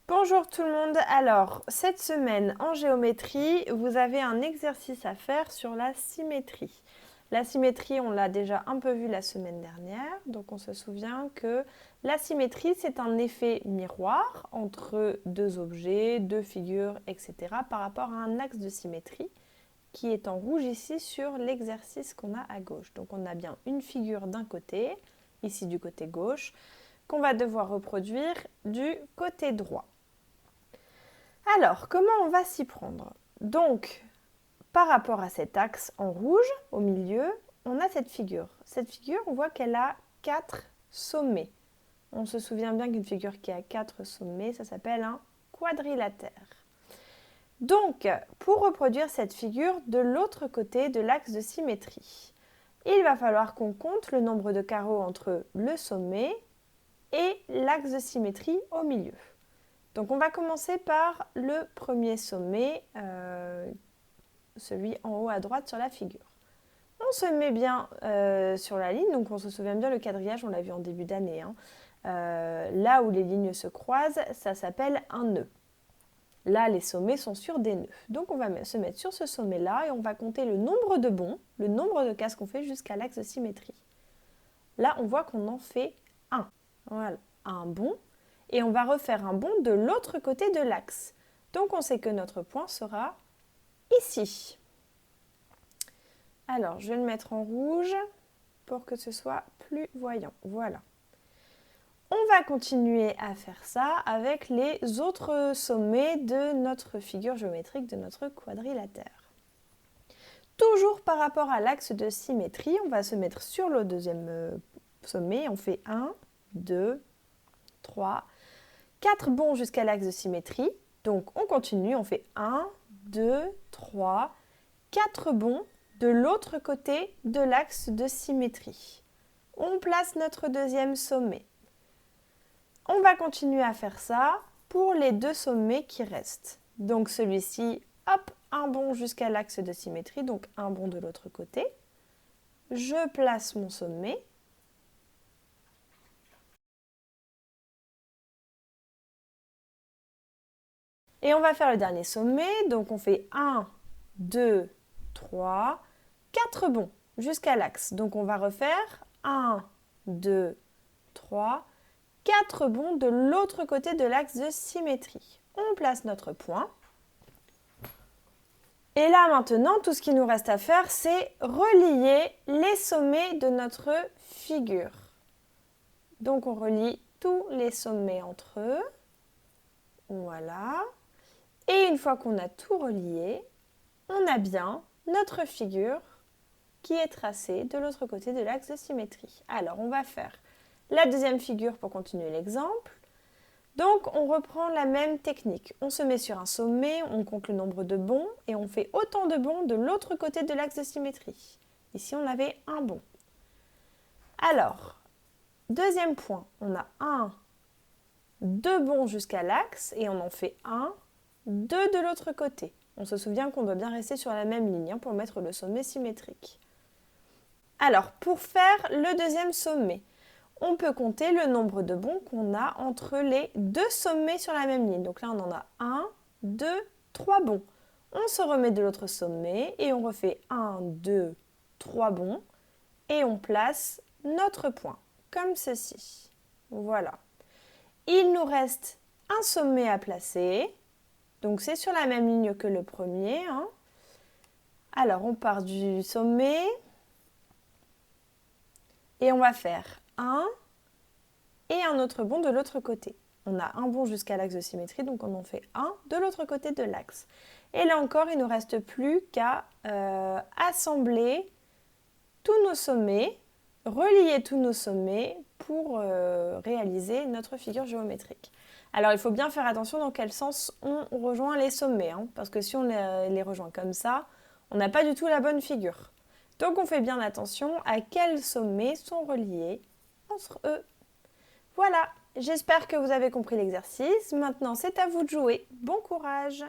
Bonjour tout le monde. Alors, cette semaine en géométrie, vous avez un exercice à faire sur la symétrie. La symétrie, on l'a déjà un peu vu la semaine dernière, donc on se souvient que la symétrie, c'est un effet miroir entre deux objets, deux figures, etc. par rapport à un axe de symétrie qui est en rouge ici sur l'exercice qu'on a à gauche. Donc on a bien une figure d'un côté, ici du côté gauche, qu'on va devoir reproduire du côté droit. Alors, comment on va s'y prendre? Donc, par rapport à cet axe en rouge, au milieu, on a cette figure. Cette figure, on voit qu'elle a 4 sommets. On se souvient bien qu'une figure qui a 4 sommets, ça s'appelle un quadrilatère. Donc, pour reproduire cette figure de l'autre côté de l'axe de symétrie, il va falloir qu'on compte le nombre de carreaux entre le sommet et l'axe de symétrie au milieu. Donc on va commencer par le premier sommet, celui en haut à droite sur la figure. On se met bien sur la ligne, donc on se souvient bien le quadrillage, on l'a vu en début d'année. Là où les lignes se croisent, ça s'appelle un nœud. Là, les sommets sont sur des nœuds. Donc on va se mettre sur ce sommet-là et on va compter le nombre de bonds, le nombre de cases qu'on fait jusqu'à l'axe de symétrie. Là, on voit qu'on en fait un. Voilà, un bond. Et on va refaire un bond de l'autre côté de l'axe. Donc on sait que notre point sera ici. Alors, je vais le mettre en rouge pour que ce soit plus voyant. Voilà. On va continuer à faire ça avec les autres sommets de notre figure géométrique, de notre quadrilatère. Toujours par rapport à l'axe de symétrie, on va se mettre sur le deuxième sommet. On fait 1, 2, 3, 4 bonds jusqu'à l'axe de symétrie. Donc on continue, on fait 1, 2, 3, 4 bonds de l'autre côté de l'axe de symétrie. On place notre deuxième sommet. On va continuer à faire ça pour les deux sommets qui restent. Donc celui-ci, hop, un bond jusqu'à l'axe de symétrie, donc un bond de l'autre côté. Je place mon sommet. Et on va faire le dernier sommet, donc on fait 1, 2, 3, 4 bonds jusqu'à l'axe. Donc on va refaire 1, 2, 3, 4 bonds de l'autre côté de l'axe de symétrie. On place notre point. Et là maintenant, tout ce qu'il nous reste à faire, c'est relier les sommets de notre figure. Donc on relie tous les sommets entre eux. Voilà. Et une fois qu'on a tout relié, on a bien notre figure qui est tracée de l'autre côté de l'axe de symétrie. Alors on va faire la deuxième figure pour continuer l'exemple. Donc on reprend la même technique. On se met sur un sommet, on compte le nombre de bonds et on fait autant de bonds de l'autre côté de l'axe de symétrie. Ici on avait un bond. Alors, deuxième point, on a 1, 2 bonds jusqu'à l'axe et on en fait 1, 2 de l'autre côté. On se souvient qu'on doit bien rester sur la même ligne pour mettre le sommet symétrique. Alors, pour faire le deuxième sommet, on peut compter le nombre de bonds qu'on a entre les deux sommets sur la même ligne. Donc là, on en a 1, 2, 3 bonds. On se remet de l'autre sommet et on refait 1, 2, 3 bonds et on place notre point, comme ceci. Voilà. Il nous reste un sommet à placer. Donc c'est sur la même ligne que le premier. Alors on part du sommet et on va faire 1 et un autre bond de l'autre côté. On a un bond jusqu'à l'axe de symétrie, donc on en fait un de l'autre côté de l'axe. Et là encore, il ne nous reste plus qu'à assembler tous nos sommets, relier tous nos sommets pour réaliser notre figure géométrique. Alors il faut bien faire attention dans quel sens on rejoint les sommets, parce que si on les rejoint comme ça, on n'a pas du tout la bonne figure. Donc on fait bien attention à quels sommets sont reliés entre eux. Voilà, j'espère que vous avez compris l'exercice. Maintenant, c'est à vous de jouer. Bon courage!